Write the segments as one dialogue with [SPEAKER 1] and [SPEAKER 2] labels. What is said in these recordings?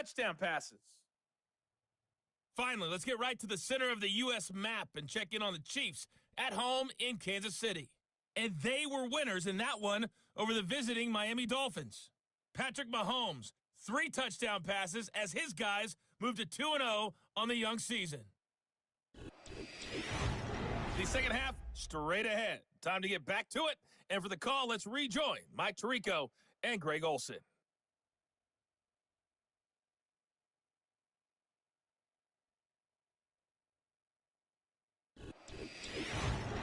[SPEAKER 1] touchdown passes. Finally, let's get right to the center of the U.S. map and check in on the Chiefs at home in Kansas City. And they were winners in that one over the visiting Miami Dolphins. Patrick Mahomes, 3 touchdown passes as his guys moved to 2-0 on the young season. The second half, straight ahead. Time to get back to it. And for the call, let's rejoin Mike Tirico and Greg Olson.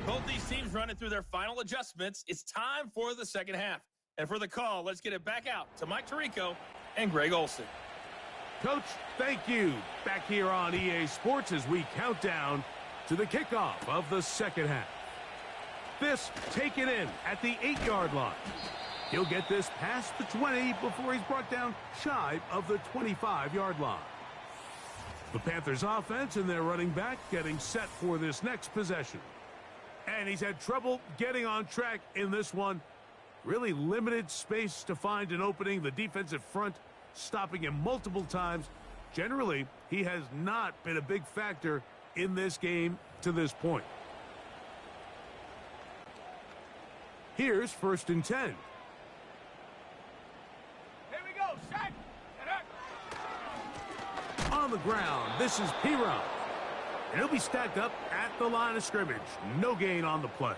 [SPEAKER 1] Both these teams running through their final adjustments. It's time for the second half. And for the call, let's get it back out to Mike Tirico and Greg Olson.
[SPEAKER 2] Coach, thank you. Back here on EA Sports as we count down to the kickoff of the second half. This taken in at the 8-yard line. He'll get this past the 20 before he's brought down shy of the 25-yard line. The Panthers offense and their running back getting set for this next possession. And he's had trouble getting on track in this one. Really limited space to find an opening. The defensive front stopping him multiple times. Generally, he has not been a big factor in this game to this point. Here's 1st and 10.
[SPEAKER 3] Here we go, set.
[SPEAKER 2] On the ground, this is P-Rod. And he'll be stacked up at the line of scrimmage. No gain on the play.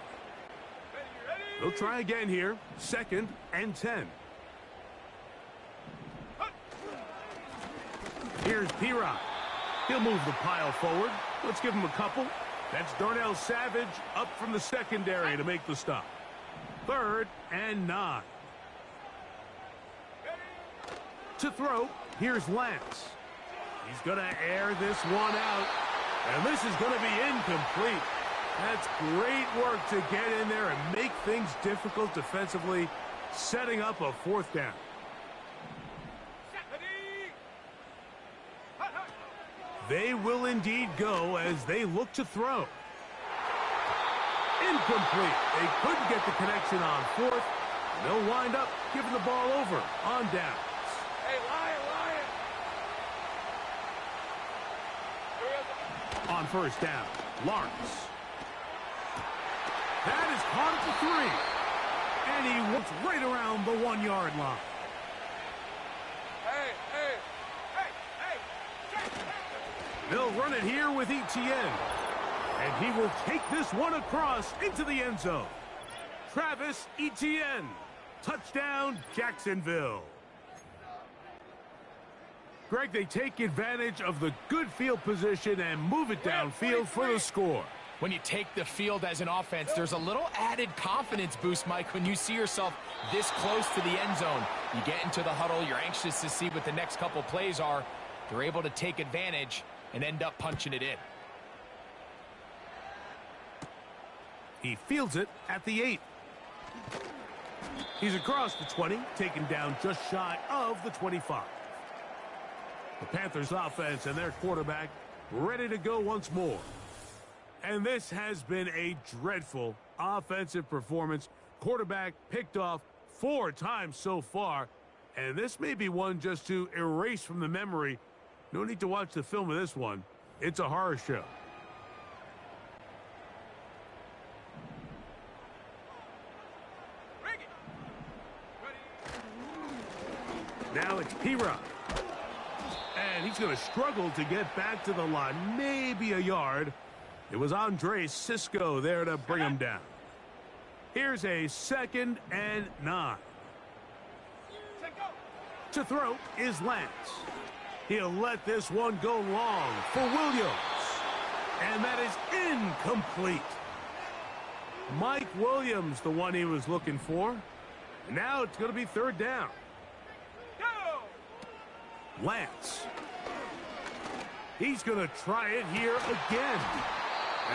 [SPEAKER 3] Ready.
[SPEAKER 2] They'll try again here. 2nd and 10. Here's P-Rod. He'll move the pile forward. Let's give him a couple. That's Darnell Savage up from the secondary to make the stop. 3rd and 9. To throw, here's Lance. He's going to air this one out. And this is going to be incomplete. That's great work to get in there and make things difficult defensively, setting up a 4th down. They will indeed go as they look to throw. Incomplete. They couldn't get the connection on 4th. They'll wind up giving the ball over on downs.
[SPEAKER 3] Hey, Lion.
[SPEAKER 2] On 1st down, Lawrence. That is caught at the 3. And he walks right around the 1-yard line.
[SPEAKER 3] Hey.
[SPEAKER 2] They'll run it here with Etienne. And he will take this one across into the end zone. Travis Etienne. Touchdown, Jacksonville. Greg, they take advantage of the good field position and move it downfield for the score.
[SPEAKER 4] When you take the field as an offense, there's a little added confidence boost, Mike, when you see yourself this close to the end zone. You get into the huddle, you're anxious to see what the next couple plays are. They're able to take advantage and end up punching it in.
[SPEAKER 2] He fields it at the 8. He's across the 20, taken down just shy of the 25. The Panthers offense and their quarterback ready to go once more. And this has been a dreadful offensive performance. Quarterback picked off 4 times so far. And this may be one just to erase from the memory. No need to watch the film of this one. It's a horror show. Now it's P-Rod. And he's going to struggle to get back to the line. Maybe a yard. It was Andre Cisco there to bring him down. Here's a 2nd and 9. To throw is Lance. He'll let this one go long for Williams. And that is incomplete. Mike Williams, the one he was looking for. And now it's going to be 3rd down. Lance. He's going to try it here again.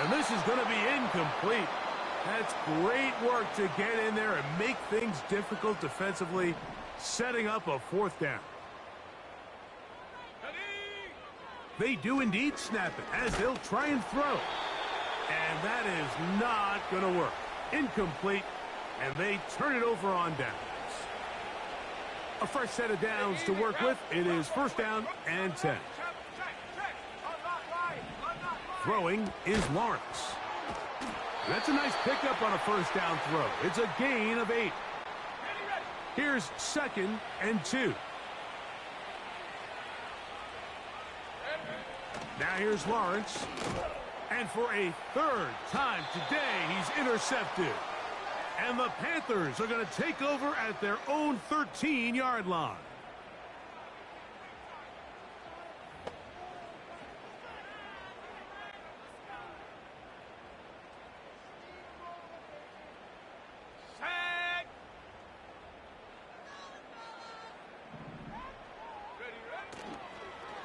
[SPEAKER 2] And this is going to be incomplete. That's great work to get in there and make things difficult defensively, setting up a 4th down. They do indeed snap it as they'll try and throw. And that is not going to work. Incomplete, and they turn it over on downs. A fresh set of downs to work with. It is first down and 10. Throwing is Lawrence. That's a nice pickup on a first down throw. It's a gain of 8. Here's 2nd and 2. Now here's Lawrence. And for a 3rd time today, he's intercepted. And the Panthers are going to take over at their own 13-yard line.
[SPEAKER 3] Sack.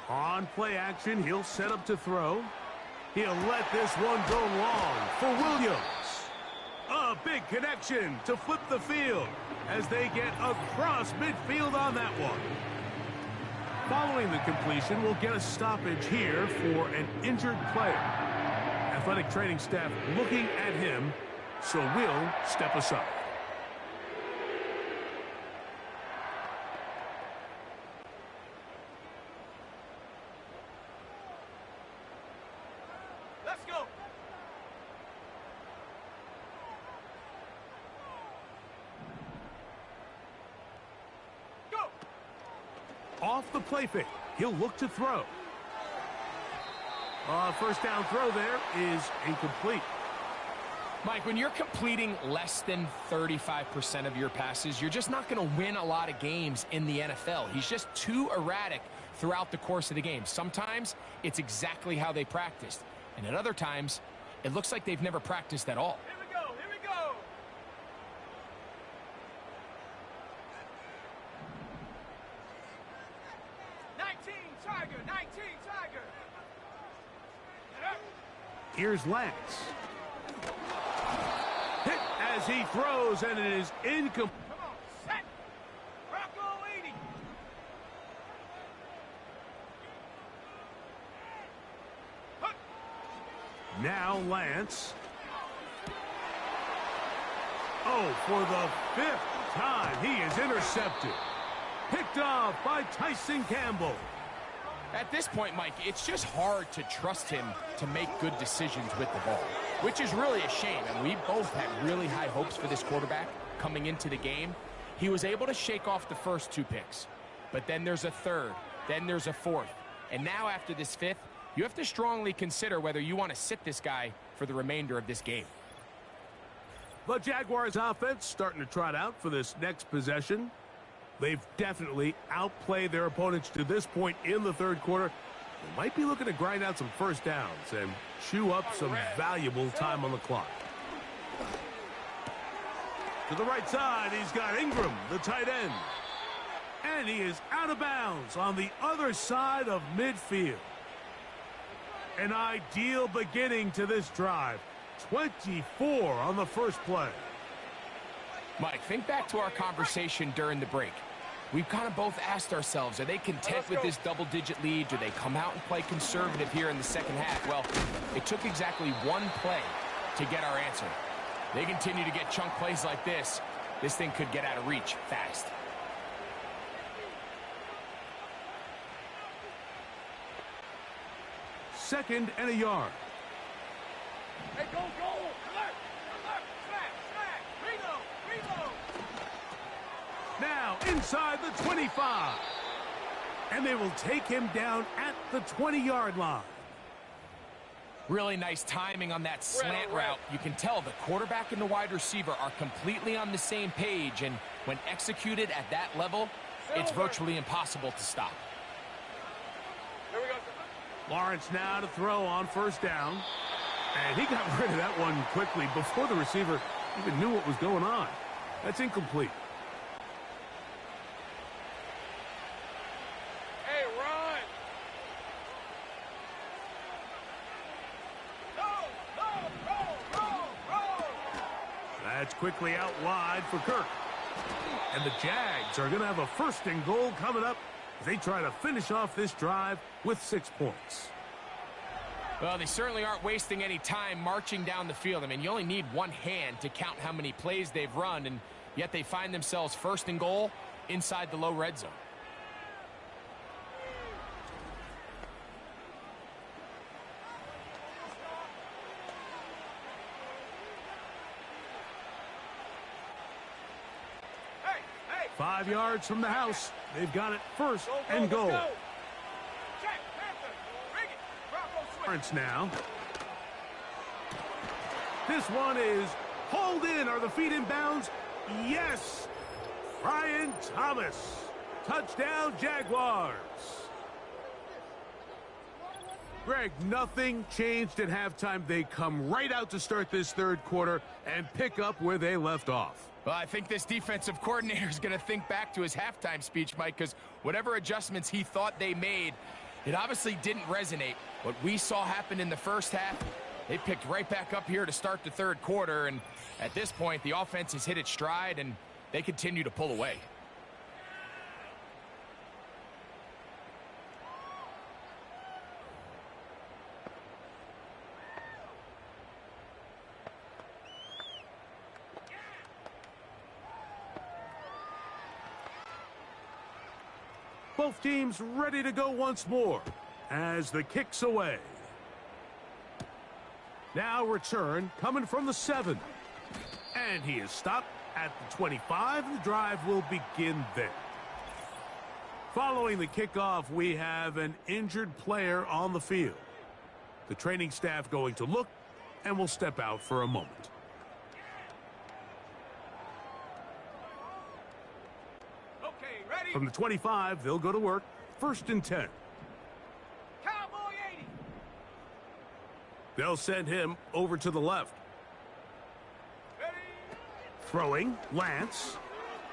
[SPEAKER 2] On play action, he'll set up to throw. He'll let this one go long for Williams. A big connection to flip the field as they get across midfield on that one. Following the completion, we'll get a stoppage here for an injured player. Athletic training staff looking at him, so we'll step aside.
[SPEAKER 3] Let's go. Go.
[SPEAKER 2] Off the play fake, he'll look to throw. First down throw there is incomplete.
[SPEAKER 4] Mike, when you're completing less than 35% of your passes, you're just not going to win a lot of games in the NFL. He's just too erratic throughout the course of the game. Sometimes it's exactly how they practiced, and at other times it looks like they've never practiced at all.
[SPEAKER 3] Here we go. Here we go. Tiger. 19 Tiger.
[SPEAKER 2] Here's Lance. Hit as he throws, and it is incomplete.
[SPEAKER 3] Come on, set. Rocco 80. Hook.
[SPEAKER 2] Now Lance. Oh, for the 5th time, he is intercepted. Picked off by Tyson Campbell.
[SPEAKER 4] At this point, Mike, it's just hard to trust him to make good decisions with the ball, which is really a shame. And we both had really high hopes for this quarterback coming into the game. He was able to shake off the first 2 picks, but then there's a 3rd, then there's a 4th. And now after this 5th, you have to strongly consider whether you want to sit this guy for the remainder of this game.
[SPEAKER 2] The Jaguars offense starting to trot out for this next possession. They've definitely outplayed their opponents to this point in the 3rd quarter. They might be looking to grind out some first downs and chew up some valuable time on the clock. To the right side, he's got Ingram, the tight end. And he is out of bounds on the other side of midfield. An ideal beginning to this drive. 24 on the first play.
[SPEAKER 4] Mike, think back to our conversation during the break. We've kind of both asked ourselves, are they content with this double-digit lead? Do they come out and play conservative here in the second half? Well, it took exactly 1 play to get our answer. They continue to get chunk plays like this. This thing could get out of reach fast.
[SPEAKER 2] Second and a yard.
[SPEAKER 3] Hey, go. Alert. Slack. Reload.
[SPEAKER 2] Now inside the 25. And they will take him down at the 20-yard line.
[SPEAKER 4] Really nice timing on that slant route. You can tell the quarterback and the wide receiver are completely on the same page, and when executed at that level, it's virtually impossible to stop.
[SPEAKER 3] Here we go.
[SPEAKER 2] Lawrence now to throw on first down. And he got rid of that one quickly before the receiver even knew what was going on. That's incomplete.
[SPEAKER 3] Hey, run. Roll.
[SPEAKER 2] That's quickly out wide for Kirk. And the Jags are going to have a 1st and goal coming up as they try to finish off this drive with 6 points.
[SPEAKER 4] Well, they certainly aren't wasting any time marching down the field. I mean, you only need one hand to count how many plays they've run, and yet they find themselves 1st and goal inside the low red zone.
[SPEAKER 3] Hey, hey.
[SPEAKER 2] 5 yards from the house. They've got it first
[SPEAKER 3] Go,
[SPEAKER 2] and goal.
[SPEAKER 3] let's go. Check, Panther. Bring it. Bravo swing.
[SPEAKER 2] Lawrence now. This one is hauled in. Are the feet in bounds? Yes. Brian Thomas. Touchdown, Jaguars. Greg, nothing changed at halftime. They come right out to start this third quarter and pick up where they left off.
[SPEAKER 4] Well, I think this defensive coordinator is going to think back to his halftime speech, Mike, because whatever adjustments he thought they made, it obviously didn't resonate. What we saw happen in the first half, they picked right back up here to start the third quarter, and at this point, the offense has hit its stride, and they continue to pull away.
[SPEAKER 2] Both teams ready to go once more as the kick's away. Now return coming from the 7. And he is stopped at the 25. The drive will begin there. Following the kickoff, we have an injured player on the field. The training staff going to look and will step out for a moment.
[SPEAKER 3] Okay, ready.
[SPEAKER 2] From the 25, they'll go to work. 1st and 10.
[SPEAKER 3] Cowboy 80.
[SPEAKER 2] They'll send him over to the left.
[SPEAKER 3] Ready.
[SPEAKER 2] Throwing, Lance.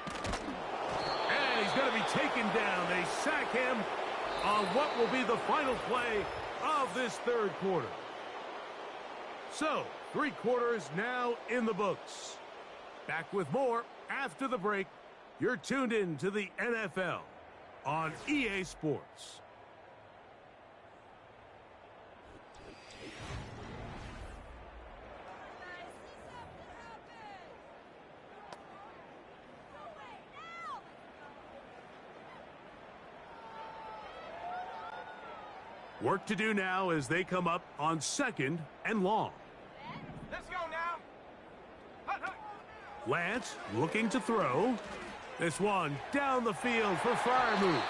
[SPEAKER 2] And he's going to be taken down. They sack him on what will be the final play of this third quarter. So, 3 quarters now in the books. Back with more after the break. You're tuned in to the NFL on EA Sports. Work to do now as they come up on 2nd and long.
[SPEAKER 3] Let's go now. Hut, hut.
[SPEAKER 2] Lance looking to throw. This one down the field for Freiermuth.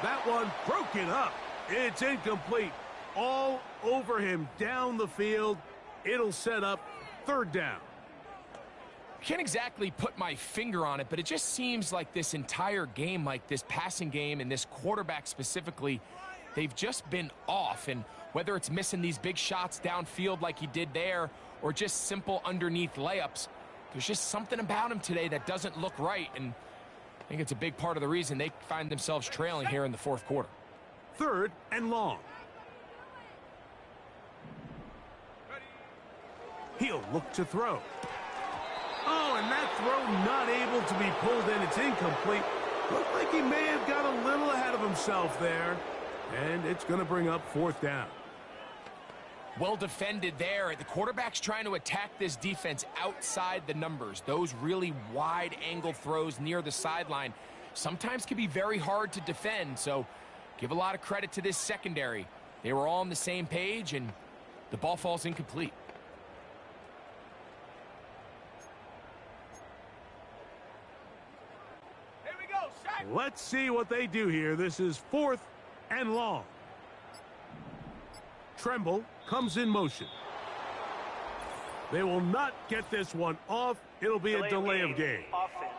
[SPEAKER 2] That one broken up. It's incomplete. All over him down the field. It'll set up 3rd down.
[SPEAKER 4] Can't exactly put my finger on it, but it just seems like this entire game, like this passing game and this quarterback specifically, they've just been off. And whether it's missing these big shots downfield like he did there or just simple underneath layups, there's just something about him today that doesn't look right. And I think it's a big part of the reason they find themselves trailing here in the 4th quarter.
[SPEAKER 2] 3rd and long. He'll look to throw. Oh, and that throw not able to be pulled in. It's incomplete. Looked like he may have got a little ahead of himself there. And it's going to bring up 4th down.
[SPEAKER 4] Well defended there. The quarterback's trying to attack this defense outside the numbers. Those really wide angle throws near the sideline sometimes can be very hard to defend. So give a lot of credit to this secondary. They were all on the same page, and the ball falls incomplete.
[SPEAKER 3] Here we go. Sack.
[SPEAKER 2] Let's see what they do here. This is 4th and long. Tremble comes in motion. They will not get this one off. It'll be a delay of game.
[SPEAKER 5] Offense.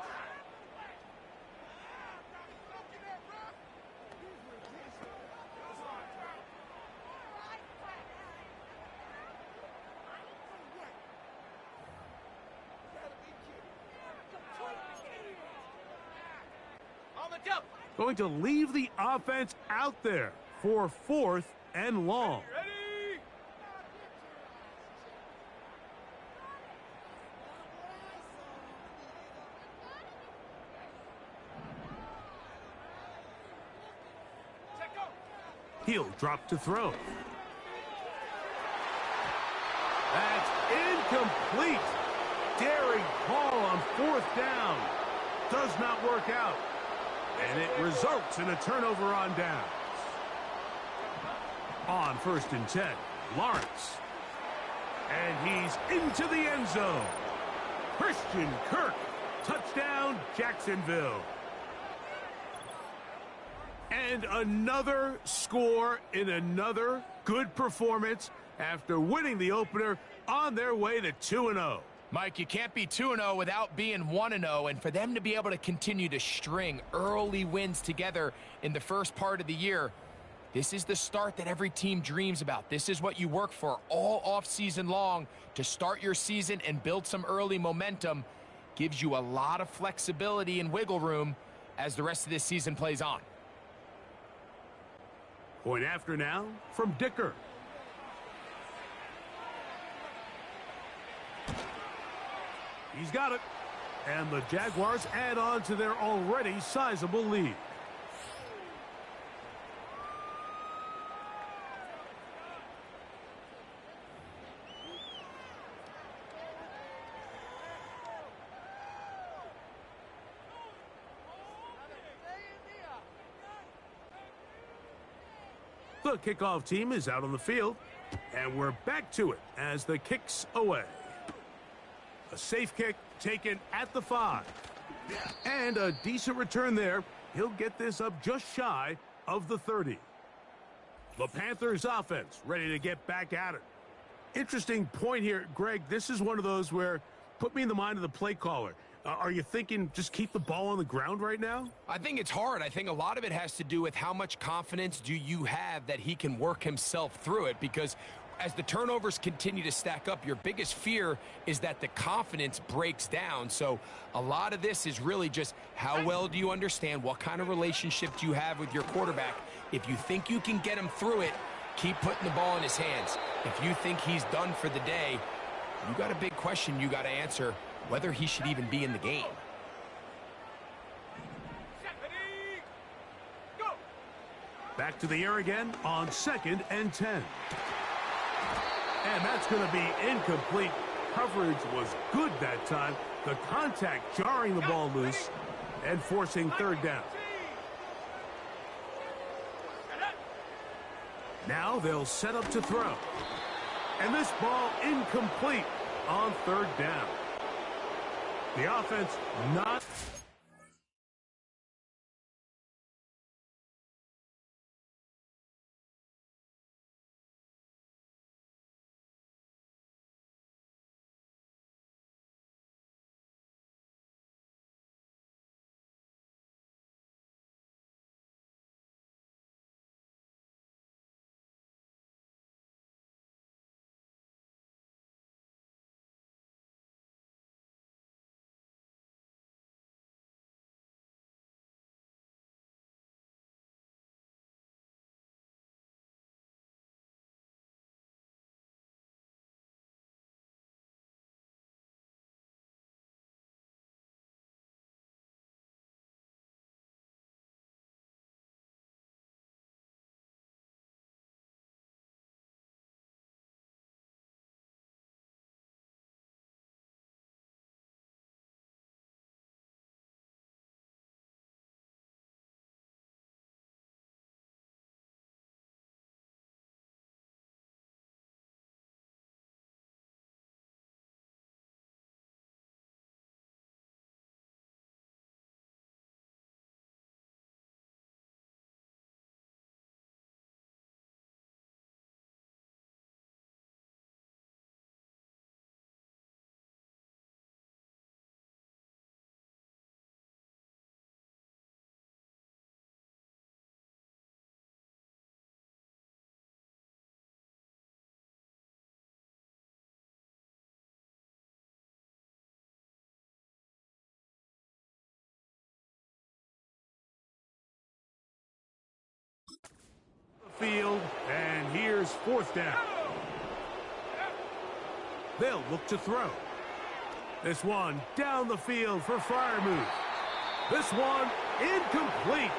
[SPEAKER 3] On the double.
[SPEAKER 2] Going to leave the offense out there for 4th and long.
[SPEAKER 3] Ready. Check go.
[SPEAKER 2] He'll drop to throw. That's incomplete. Daring call on 4th down. Does not work out. And it results in a turnover on downs. On 1st and 10, Lawrence. And he's into the end zone. Christian Kirk. Touchdown, Jacksonville. And another score in another good performance after winning the opener on their way to 2-0.
[SPEAKER 4] Mike, you can't be 2-0 without being 1-0, and for them to be able to continue to string early wins together in the first part of the year, this is the start that every team dreams about. This is what you work for all offseason long to start your season and build some early momentum. Gives you a lot of flexibility and wiggle room as the rest of this season plays on.
[SPEAKER 2] Point after now from Dicker. He's got it. And the Jaguars add on to their already sizable lead. The kickoff team is out on the field, and we're back to it as the kick's away. A safe kick taken at the 5. And a decent return there. He'll get this up just shy of the 30. The Panthers offense ready to get back at it. Interesting point here, Greg. This is one of those where, put me in the mind of the play caller. Are you thinking just keep the ball on the ground right now?
[SPEAKER 4] I think it's hard. I think a lot of it has to do with how much confidence do you have that he can work himself through it, because as the turnovers continue to stack up, your biggest fear is that the confidence breaks down. So a lot of this is really just how well do you understand, what kind of relationship do you have with your quarterback. If you think you can get him through it, keep putting the ball in his hands. If you think he's done for the day, you got a big question you got to answer, whether he should even be in the game.
[SPEAKER 2] Back to the air again on 2nd and 10. And that's going to be incomplete. Coverage was good that time. The contact jarring the ball loose and forcing 3rd down. Now they'll set up to throw. And this ball incomplete on 3rd down. The offense not... field, and here's 4th down. They'll look to throw. This one down the field for Freiermuth. This one incomplete.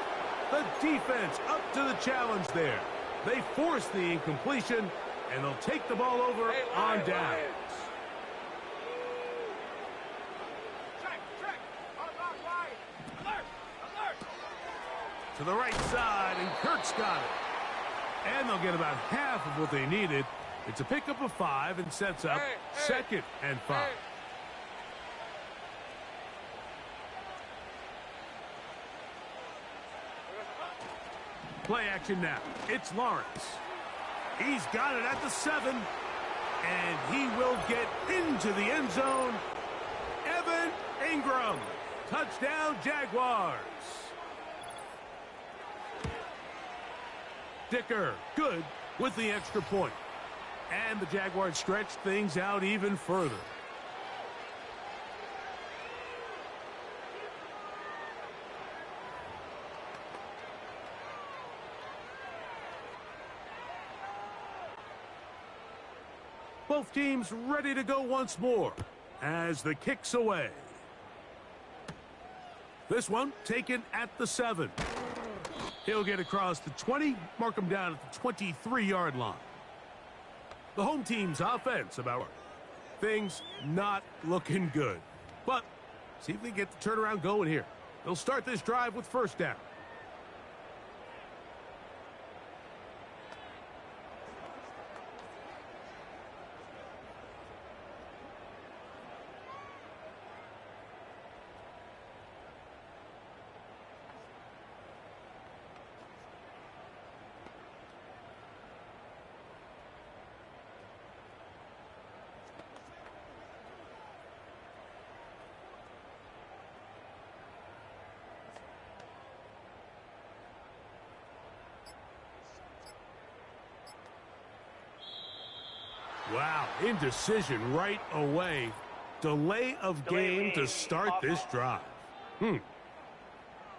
[SPEAKER 2] The defense up to the challenge there. They force the incompletion, and they'll take the ball over on down. to the right side, and Kirk's got it. And they'll get about half of what they needed. It's a pickup of 5 and sets up 2nd and 5. Play action now. It's Lawrence. He's got it at the 7. And he will get into the end zone. Evan Ingram. Touchdown, Jaguars. Dicker, good with the extra point. And the Jaguars stretch things out even further. Both teams ready to go once more as the kick's away. This one taken at the 7. He'll get across the 20, mark him down at the 23-yard line. The home team's offense about things not looking good. But see if they get the turnaround going here. They'll start this drive with first down. Wow, indecision right away. Delay of game to start this drive.